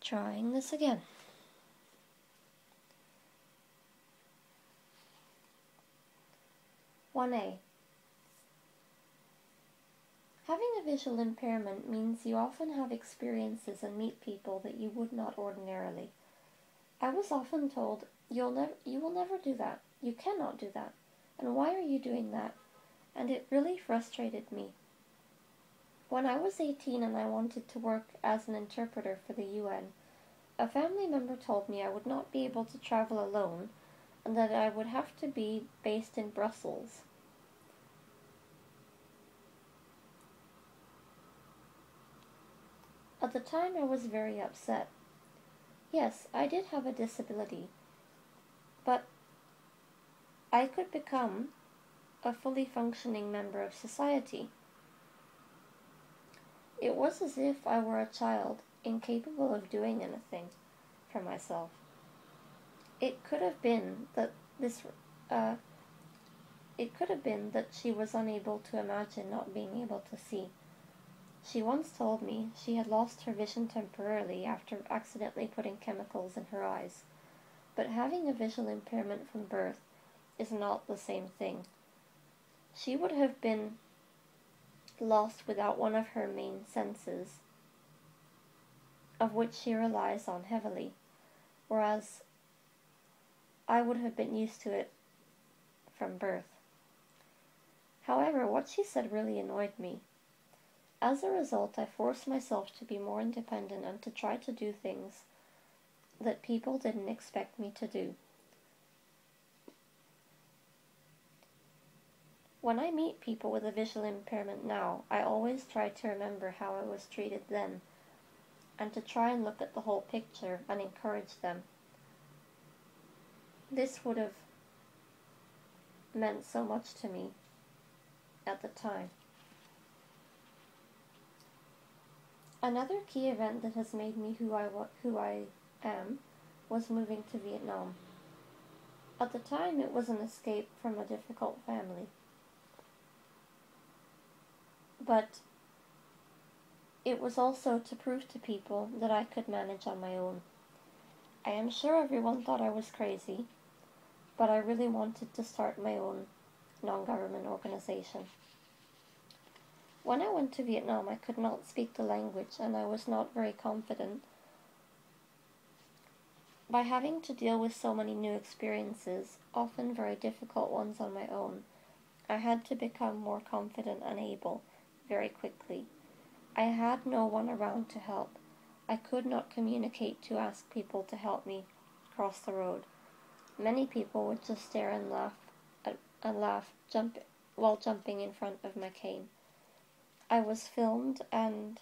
Trying this again. One A. Having a visual impairment means you often have experiences and meet people that you would not ordinarily. I was often told, you will never do that. You cannot do that. And why are you doing that? And it really frustrated me. When I was 18 and I wanted to work as an interpreter for the UN, a family member told me I would not be able to travel alone and that I would have to be based in Brussels. At the time I was very upset. Yes, I did have a disability, but I could become a fully functioning member of society. It was as if I were a child, incapable of doing anything for myself. It could have been that she was unable to imagine not being able to see. She once told me she had lost her vision temporarily after accidentally putting chemicals in her eyes. But having a visual impairment from birth is not the same thing. She would have been lost without one of her main senses, of which she relies on heavily, whereas I would have been used to it from birth. However, what she said really annoyed me. As a result, I forced myself to be more independent and to try to do things that people didn't expect me to do. When I meet people with a visual impairment now, I always try to remember how I was treated then, and to try and look at the whole picture and encourage them. This would have meant so much to me at the time. Another key event that has made me who I am was moving to Vietnam. At the time, it was an escape from a difficult family. But it was also to prove to people that I could manage on my own. I am sure everyone thought I was crazy, but I really wanted to start my own non-government organization. When I went to Vietnam, I could not speak the language and I was not very confident. By having to deal with so many new experiences, often very difficult ones on my own, I had to become more confident and able very quickly. I had no one around to help. I could not communicate to ask people to help me cross the road. Many people would just stare and laugh while jumping in front of my cane. I was filmed and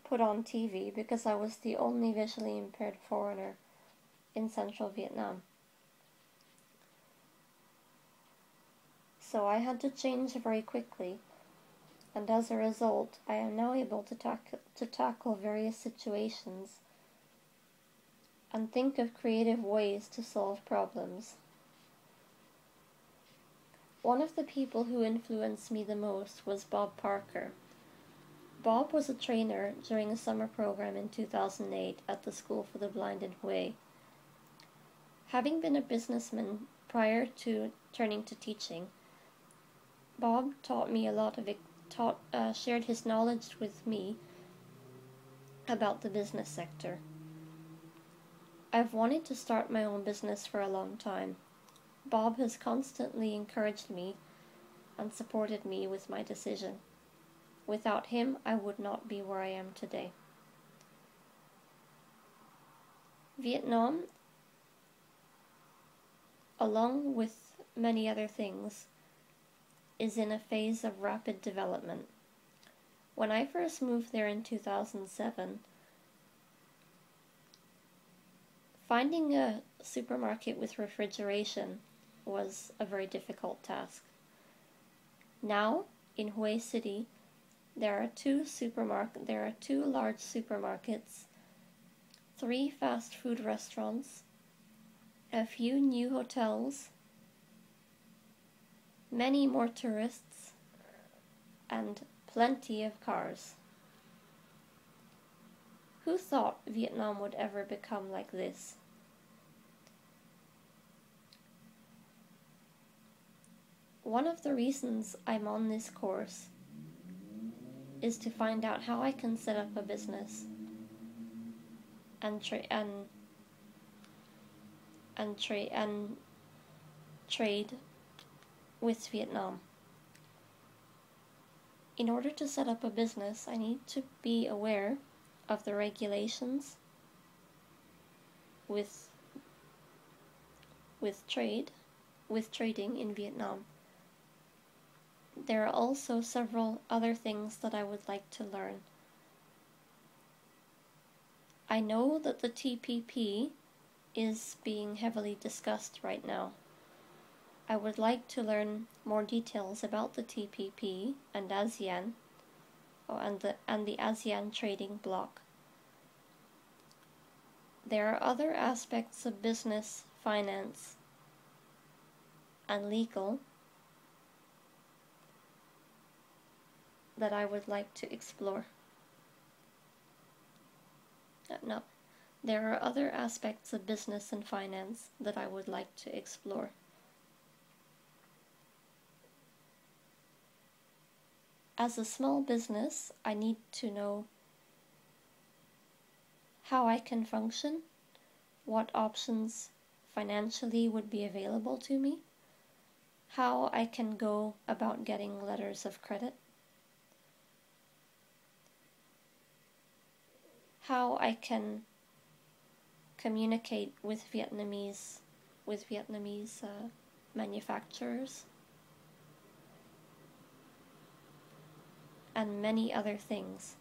put on TV because I was the only visually impaired foreigner in central Vietnam. So I had to change very quickly, and as a result, I am now able to tackle various situations and think of creative ways to solve problems. One of the people who influenced me the most was Bob Parker. Bob was a trainer during a summer program in 2008 at the School for the Blind in Hue. Having been a businessman prior to turning to teaching, Bob taught me a lot of shared his knowledge with me about the business sector. I've wanted to start my own business for a long time. Bob has constantly encouraged me and supported me with my decision. Without him, I would not be where I am today. Vietnam, along with many other things, is in a phase of rapid development. When I first moved there in 2007, finding a supermarket with refrigeration was a very difficult task. Now, in Hue City, there are two large supermarkets, 3 fast food restaurants, a few new hotels, many more tourists, and plenty of cars. Who thought Vietnam would ever become like this? One of the reasons I'm on this course is to find out how I can set up a business and trade with Vietnam. In order to set up a business, I need to be aware of the regulations with trading in Vietnam. There are also several other things that I would like to learn. I know that the TPP is being heavily discussed right now. I would like to learn more details about the TPP and ASEAN, and the ASEAN trading bloc. There are other aspects of business, finance, and legal that I would like to explore. No, there are other aspects of business and finance that I would like to explore. As a small business, I need to know how I can function, what options financially would be available to me, how I can go about getting letters of credit, how I can communicate with Vietnamese manufacturers, and many other things.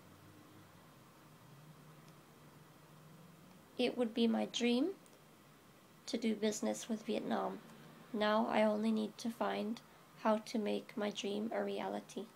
It would be my dream to do business with Vietnam. Now I only need to find how to make my dream a reality.